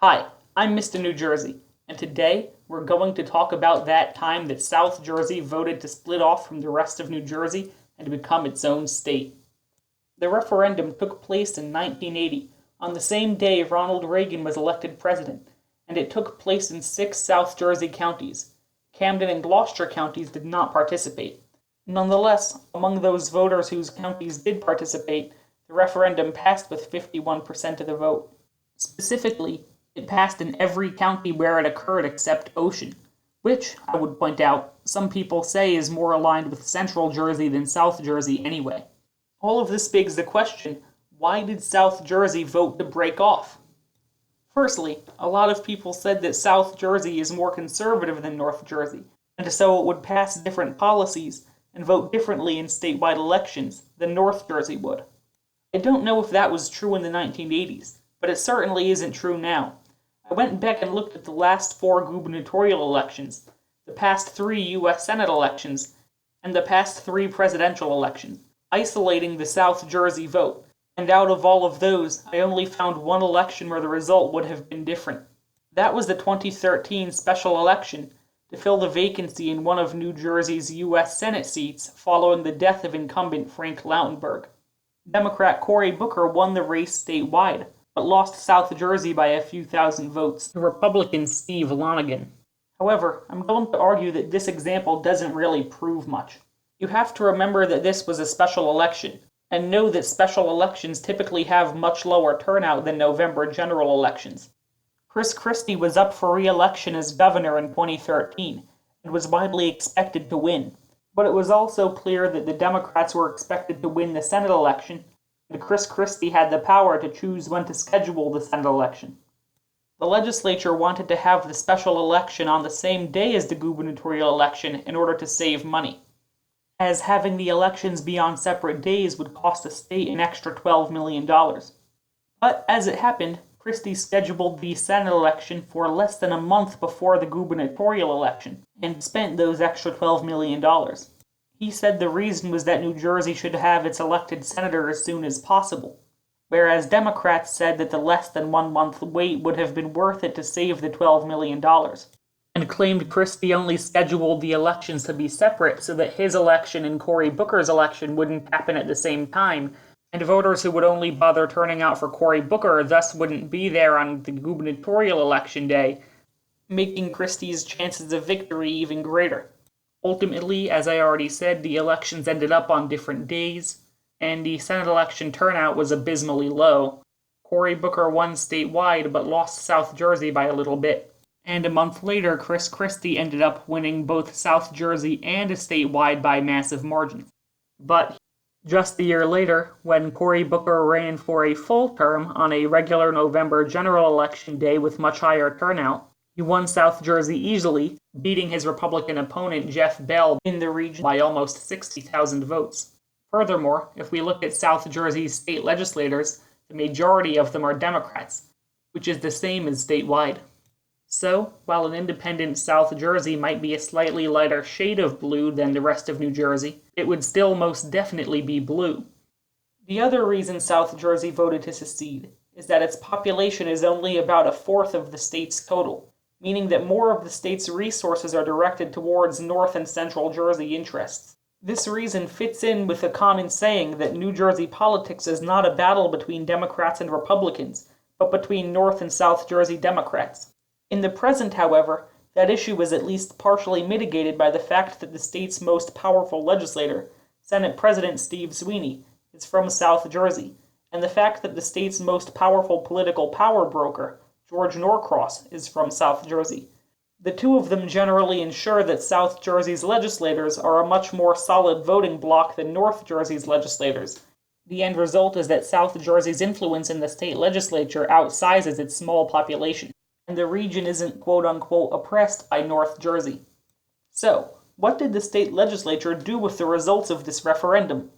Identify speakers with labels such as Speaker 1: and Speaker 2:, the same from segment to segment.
Speaker 1: Hi, I'm Mr. New Jersey, and today we're going to talk about that time that South Jersey voted to split off from the rest of New Jersey and become its own state. The referendum took place in 1980, on the same day Ronald Reagan was elected president, and it took place in 6 South Jersey counties. Camden and Gloucester counties did not participate. Nonetheless, among those voters whose counties did participate, the referendum passed with 51% of the vote. Specifically, it passed in every county where it occurred except Ocean, which, I would point out, some people say is more aligned with Central Jersey than South Jersey anyway. All of this begs the question, why did South Jersey vote to break off? Firstly, a lot of people said that South Jersey is more conservative than North Jersey, and so it would pass different policies and vote differently in statewide elections than North Jersey would. I don't know if that was true in the 1980s, but it certainly isn't true now. I went back and looked at the last 4 gubernatorial elections, the past 3 U.S. Senate elections, and the past 3 presidential elections, isolating the South Jersey vote, and out of all of those, I only found one election where the result would have been different. That was the 2013 special election to fill the vacancy in one of New Jersey's U.S. Senate seats following the death of incumbent Frank Lautenberg. Democrat Cory Booker won the race statewide, but lost South Jersey by a few thousand votes to Republican Steve Lonegan. However, I'm going to argue that this example doesn't really prove much. You have to remember that this was a special election, and know that special elections typically have much lower turnout than November general elections. Chris Christie was up for re-election as governor in 2013, and was widely expected to win. But it was also clear that the Democrats were expected to win the Senate election, and Chris Christie had the power to choose when to schedule the Senate election. The legislature wanted to have the special election on the same day as the gubernatorial election in order to save money, as having the elections be on separate days would cost the state an extra $12 million. But as it happened, Christie scheduled the Senate election for less than a month before the gubernatorial election, and spent those extra $12 million. He said the reason was that New Jersey should have its elected senator as soon as possible, whereas Democrats said that the less than 1 month wait would have been worth it to save the $12 million, and claimed Christie only scheduled the elections to be separate so that his election and Cory Booker's election wouldn't happen at the same time, and voters who would only bother turning out for Cory Booker thus wouldn't be there on the gubernatorial election day, making Christie's chances of victory even greater. Ultimately, as I already said, the elections ended up on different days, and the Senate election turnout was abysmally low. Cory Booker won statewide but lost South Jersey by a little bit, and a month later Chris Christie ended up winning both South Jersey and statewide by massive margins. But just a year later, when Cory Booker ran for a full term on a regular November general election day with much higher turnout, he won South Jersey easily, beating his Republican opponent Jeff Bell in the region by almost 60,000 votes. Furthermore, if we look at South Jersey's state legislators, the majority of them are Democrats, which is the same as statewide. So, while an independent South Jersey might be a slightly lighter shade of blue than the rest of New Jersey, it would still most definitely be blue. The other reason South Jersey voted to secede is that its population is only about 1/4 of the state's total, meaning that more of the state's resources are directed towards North and Central Jersey interests. This reason fits in with the common saying that New Jersey politics is not a battle between Democrats and Republicans, but between North and South Jersey Democrats. In the present, however, that issue is at least partially mitigated by the fact that the state's most powerful legislator, Senate President Steve Sweeney, is from South Jersey, and the fact that the state's most powerful political power broker, George Norcross, is from South Jersey. The two of them generally ensure that South Jersey's legislators are a much more solid voting bloc than North Jersey's legislators. The end result is that South Jersey's influence in the state legislature outsizes its small population, and the region isn't quote-unquote oppressed by North Jersey. So, what did the state legislature do with the results of this referendum?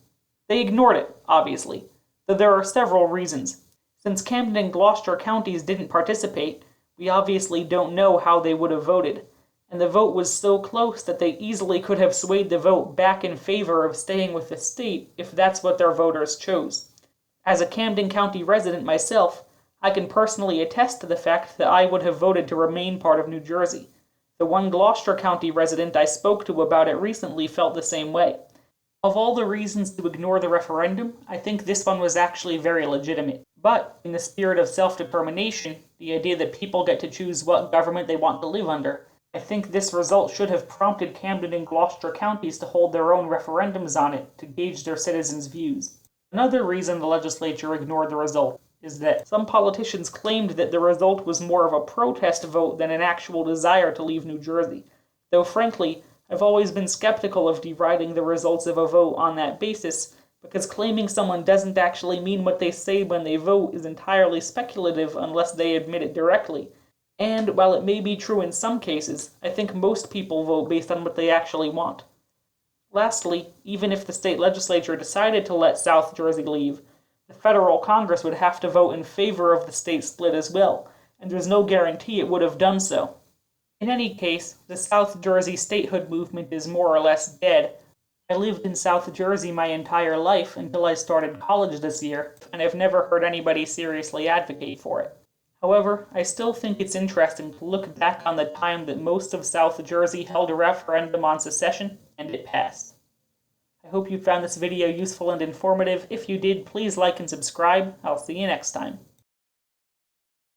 Speaker 1: They ignored it, obviously, though there are several reasons. Since Camden and Gloucester counties didn't participate, we obviously don't know how they would have voted, and the vote was so close that they easily could have swayed the vote back in favor of staying with the state if that's what their voters chose. As a Camden County resident myself, I can personally attest to the fact that I would have voted to remain part of New Jersey. The one Gloucester County resident I spoke to about it recently felt the same way. Of all the reasons to ignore the referendum, I think this one was actually very legitimate. But, in the spirit of self-determination, the idea that people get to choose what government they want to live under, I think this result should have prompted Camden and Gloucester counties to hold their own referendums on it to gauge their citizens' views. Another reason the legislature ignored the result is that some politicians claimed that the result was more of a protest vote than an actual desire to leave New Jersey, though frankly, I've always been skeptical of deriding the results of a vote on that basis, because claiming someone doesn't actually mean what they say when they vote is entirely speculative unless they admit it directly. And while it may be true in some cases, I think most people vote based on what they actually want. Lastly, even if the state legislature decided to let South Jersey leave, the federal Congress would have to vote in favor of the state split as well, and there's no guarantee it would have done so. In any case, the South Jersey statehood movement is more or less dead. I lived in South Jersey my entire life until I started college this year, and I've never heard anybody seriously advocate for it. However, I still think it's interesting to look back on the time that most of South Jersey held a referendum on secession, and it passed. I hope you found this video useful and informative. If you did, please like and subscribe. I'll see you next time.